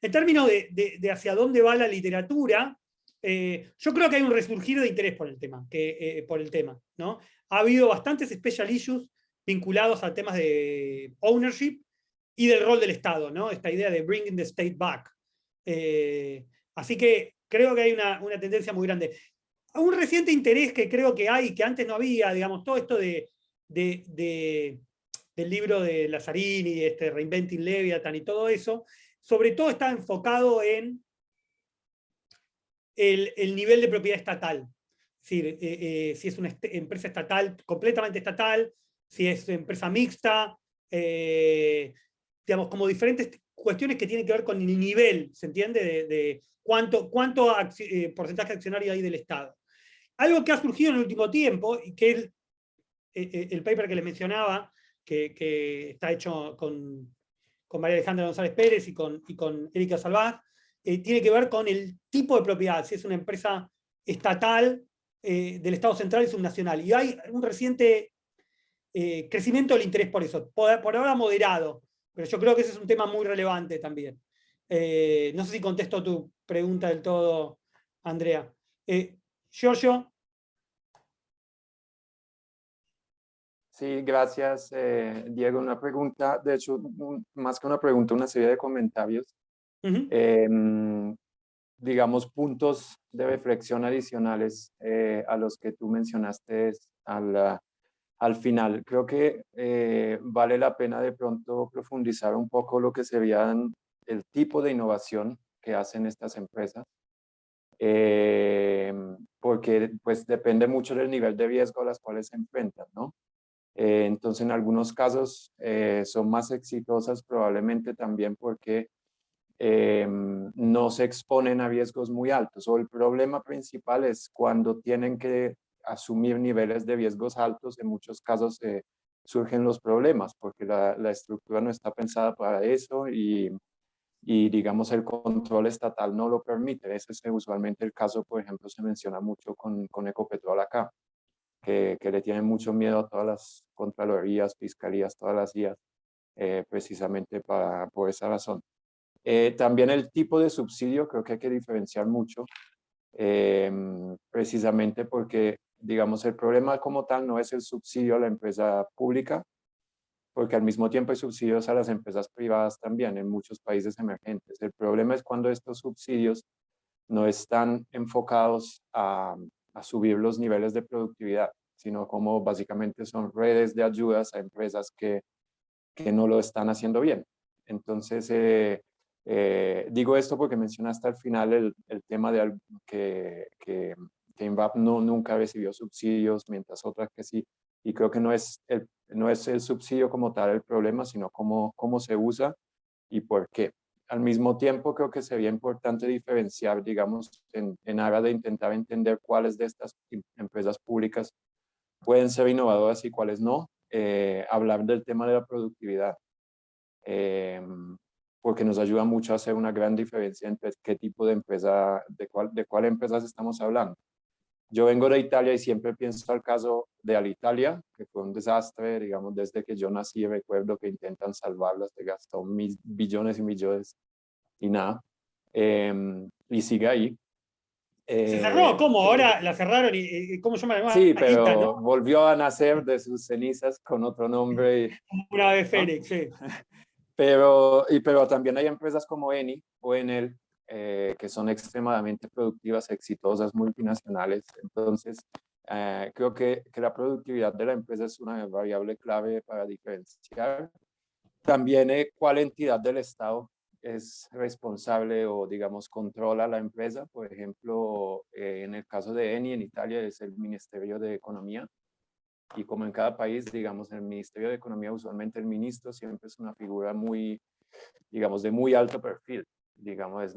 En términos de hacia dónde va la literatura, yo creo que hay un resurgir de interés por el tema, ¿no? Ha habido bastantes special issues vinculados a temas de ownership y del rol del Estado, ¿no? Esta idea de bringing the state back. Así que creo que hay una tendencia muy grande. Un reciente interés que creo que hay, que antes no había, digamos, todo esto del libro de Lazzarini, Reinventing Leviathan y todo eso, sobre todo está enfocado en el nivel de propiedad estatal. Es decir, si es una empresa estatal, completamente estatal, si es empresa mixta, digamos, como diferentes cuestiones que tienen que ver con el nivel, ¿se entiende? De cuánto porcentaje accionario hay del Estado. Algo que ha surgido en el último tiempo, y que es el paper que les mencionaba, que está hecho con María Alejandra González Pérez y con Erika Salvaz, tiene que ver con el tipo de propiedad, si es una empresa estatal del Estado central y subnacional. Y hay un reciente crecimiento del interés por eso, por ahora moderado, pero yo creo que ese es un tema muy relevante también. No sé si contesto tu pregunta del todo, Andrea. Giorgio. Sí, gracias, Diego. Una pregunta, de hecho, más que una pregunta, una serie de comentarios. Digamos, puntos de reflexión adicionales a los que tú mencionaste al final. Creo que vale la pena de pronto profundizar un poco lo que serían el tipo de innovación que hacen estas empresas. Porque pues depende mucho del nivel de riesgo a las cuales se enfrentan, ¿no? Entonces, en algunos casos son más exitosas probablemente también porque no se exponen a riesgos muy altos. O el problema principal es cuando tienen que asumir niveles de riesgos altos, en muchos casos surgen los problemas porque la estructura no está pensada para eso y digamos el control estatal no lo permite. Ese es usualmente el caso, por ejemplo, se menciona mucho con Ecopetrol acá. Que le tienen mucho miedo a todas las contralorías, fiscalías, todas las IAS, precisamente por esa razón. También el tipo de subsidio creo que hay que diferenciar mucho, precisamente porque, digamos, el problema como tal no es el subsidio a la empresa pública, porque al mismo tiempo hay subsidios a las empresas privadas también en muchos países emergentes. El problema es cuando estos subsidios no están enfocados a subir los niveles de productividad, sino como básicamente son redes de ayudas a empresas que no lo están haciendo bien. Entonces, digo esto porque mencionaste al final el tema de que INVAP nunca recibió subsidios, mientras otras que sí, y creo que no es el subsidio como tal el problema, sino cómo se usa y por qué. Al mismo tiempo, creo que sería importante diferenciar, digamos, en aras de intentar entender cuáles de estas empresas públicas pueden ser innovadoras y cuáles no. Hablar del tema de la productividad, porque nos ayuda mucho a hacer una gran diferencia entre qué tipo de empresa, de cuál empresas estamos hablando. Yo vengo de Italia y siempre pienso al caso de Alitalia, que fue un desastre, digamos, desde que yo nací recuerdo que intentan salvarla, se gastó billones y millones y nada, y sigue ahí. ¿Se cerró? ¿Cómo? Ahora la cerraron y ¿cómo se llama? Sí, pero Ita, ¿no? volvió a nacer de sus cenizas con otro nombre. Una ave ¿no? Fénix, sí. Pero también hay empresas como Eni o Enel, que son extremadamente productivas, exitosas, multinacionales. Entonces, creo que la productividad de la empresa es una variable clave para diferenciar. También cuál entidad del Estado es responsable o, digamos, controla la empresa. Por ejemplo, en el caso de Eni en Italia es el Ministerio de Economía. Y como en cada país, digamos, en el Ministerio de Economía, usualmente el ministro siempre es una figura muy, digamos, de muy alto perfil. Digamos, es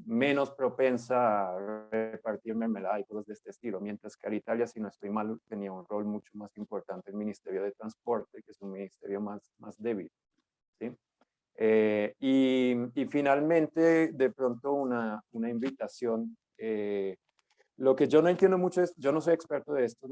menos propensa a repartir mermelada y cosas de este estilo. Mientras que en Italia, si no estoy mal, tenía un rol mucho más importante el Ministerio de Transporte, que es un ministerio más débil. ¿Sí? Y finalmente, de pronto, una invitación. Lo que yo no entiendo mucho es, yo no soy experto de esto,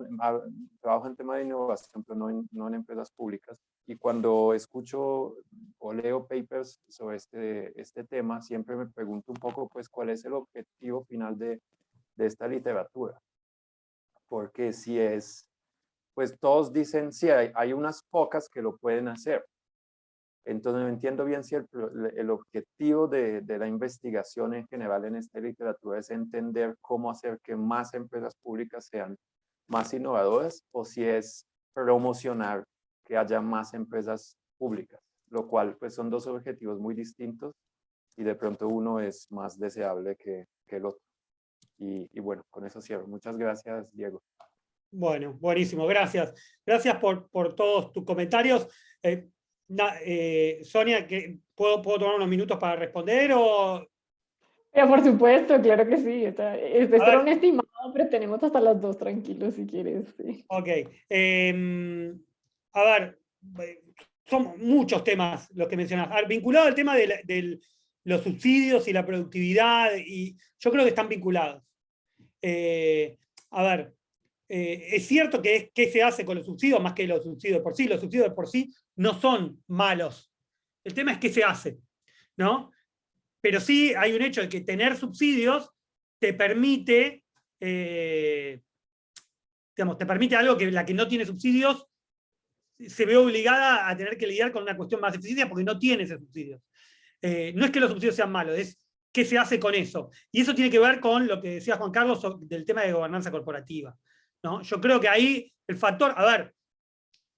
trabajo en tema de innovación, pero no en empresas públicas. Y cuando escucho o leo papers sobre este tema, siempre me pregunto un poco, pues, cuál es el objetivo final de esta literatura. Porque si es, pues todos dicen, sí, hay unas pocas que lo pueden hacer. Entonces no entiendo bien si el objetivo de la investigación en general en esta literatura es entender cómo hacer que más empresas públicas sean más innovadoras o si es promocionar que haya más empresas públicas, lo cual pues son dos objetivos muy distintos y de pronto uno es más deseable que el otro. Y bueno, con eso cierro. Muchas gracias, Diego. Bueno, buenísimo, gracias. Gracias por todos tus comentarios. Sonia, ¿puedo tomar unos minutos para responder? Ya, por supuesto, claro que sí. Este era un estimado, pero tenemos hasta las 2 tranquilos si quieres. Sí. Ok. A ver, son muchos temas los que mencionas. Vinculado al tema de los subsidios y la productividad, y yo creo que están vinculados. A ver, es cierto que qué se hace con los subsidios más que los subsidios por sí. Los subsidios por sí no son malos. El tema es qué se hace, ¿no? Pero sí hay un hecho de que tener subsidios te permite, digamos, te permite algo que la que no tiene subsidios se ve obligada a tener que lidiar con una cuestión más eficiente porque no tiene ese subsidio. No es que los subsidios sean malos, es qué se hace con eso. Y eso tiene que ver con lo que decía Juan Carlos del tema de gobernanza corporativa, ¿no? Yo creo que ahí el factor, a ver,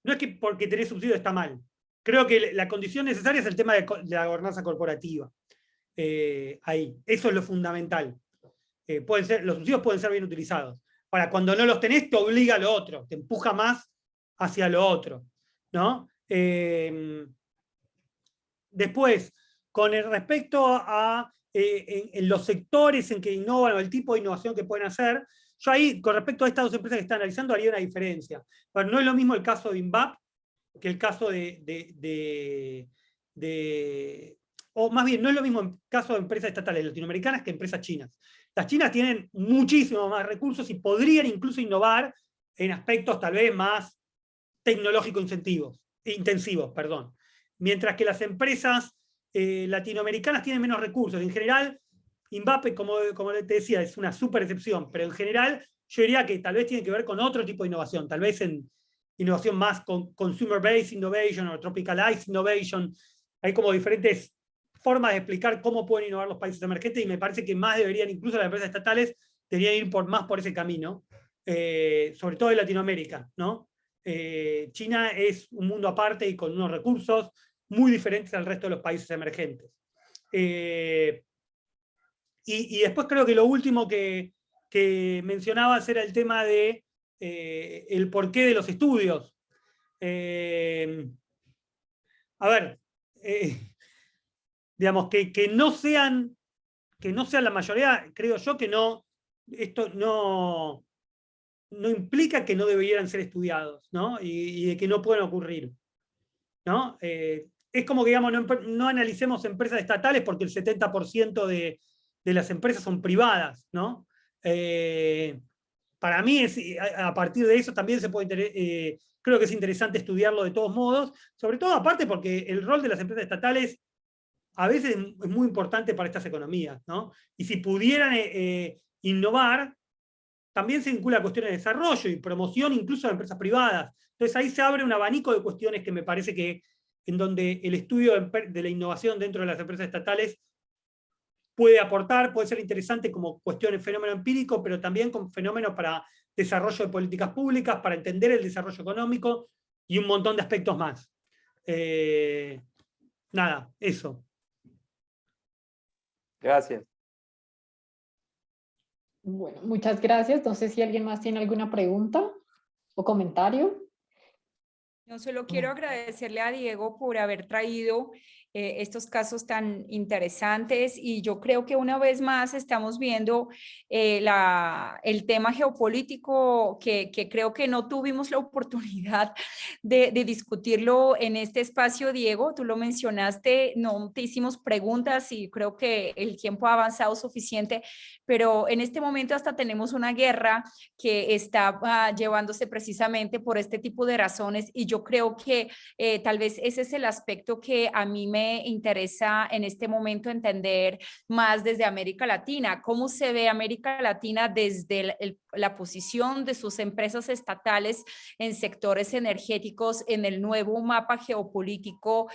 no es que porque tenés subsidio está mal. Creo que la condición necesaria es el tema de la gobernanza corporativa. Ahí, eso es lo fundamental. Los subsidios pueden ser bien utilizados. Ahora, cuando no los tenés, te obliga a lo otro, te empuja más hacia lo otro, ¿no? Después, con el respecto a en los sectores en que innovan o el tipo de innovación que pueden hacer, yo ahí, con respecto a estas dos empresas que están analizando, haría una diferencia. Pero no es lo mismo el caso de INVAP que el caso o más bien, no es lo mismo el caso de empresas estatales latinoamericanas que empresas chinas. Las chinas tienen muchísimos más recursos y podrían incluso innovar en aspectos tal vez más tecnológico-intensivos, mientras que las empresas latinoamericanas tienen menos recursos. En general, INVAP, como te decía, es una súper excepción, pero en general yo diría que tal vez tiene que ver con otro tipo de innovación, tal vez en innovación más con consumer-based innovation o tropicalized innovation. Hay como diferentes formas de explicar cómo pueden innovar los países emergentes y me parece que más deberían, incluso las empresas estatales, deberían ir más por ese camino, sobre todo en Latinoamérica, ¿no? China es un mundo aparte y con unos recursos muy diferentes al resto de los países emergentes. Y después creo que lo último que mencionabas era el tema de el porqué de los estudios. A ver, digamos, que no sean la mayoría, creo yo que esto no implica que no deberían ser estudiados, ¿no? Y de que no pueden ocurrir, ¿no? Es como que, digamos, no analicemos empresas estatales porque el 70% de las empresas son privadas, ¿no? para mí, a partir de eso también se puede, creo que es interesante estudiarlo de todos modos, sobre todo aparte porque el rol de las empresas estatales a veces es muy importante para estas economías, ¿no? Y si pudieran innovar, también se vincula a cuestiones de desarrollo y promoción incluso de empresas privadas. Entonces ahí se abre un abanico de cuestiones que me parece que en donde el estudio de la innovación dentro de las empresas estatales puede aportar, puede ser interesante como cuestión de fenómeno empírico, pero también como fenómeno para desarrollo de políticas públicas, para entender el desarrollo económico y un montón de aspectos más. Nada, eso. Gracias. Bueno, muchas gracias. No sé si alguien más tiene alguna pregunta o comentario. Yo solo quiero agradecerle a Diego por haber traído estos casos tan interesantes, y yo creo que una vez más estamos viendo el tema geopolítico que creo que no tuvimos la oportunidad de discutirlo en este espacio. Diego, tú lo mencionaste, no te hicimos preguntas y creo que el tiempo ha avanzado suficiente, pero en este momento hasta tenemos una guerra que está llevándose precisamente por este tipo de razones, y yo creo que tal vez ese es el aspecto que a mí me interesa en este momento entender más desde América Latina. ¿Cómo se ve América Latina desde la posición de sus empresas estatales en sectores energéticos en el nuevo mapa geopolítico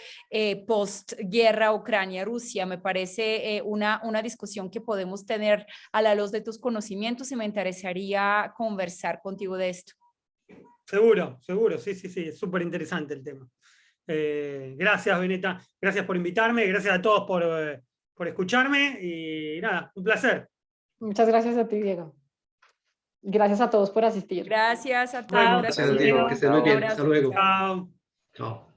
post-guerra Ucrania-Rusia? Me parece una discusión que podemos tener a la luz de tus conocimientos, y me interesaría conversar contigo de esto. Seguro, seguro, sí, es súper interesante el tema. Gracias, Beneta, gracias por invitarme, gracias a todos por escucharme, y nada, un placer. Muchas gracias a ti, Diego. Gracias a todos por asistir. Gracias a todos. Bueno, gracias, Diego, que estés muy bien. Hasta luego. Chao. Chao.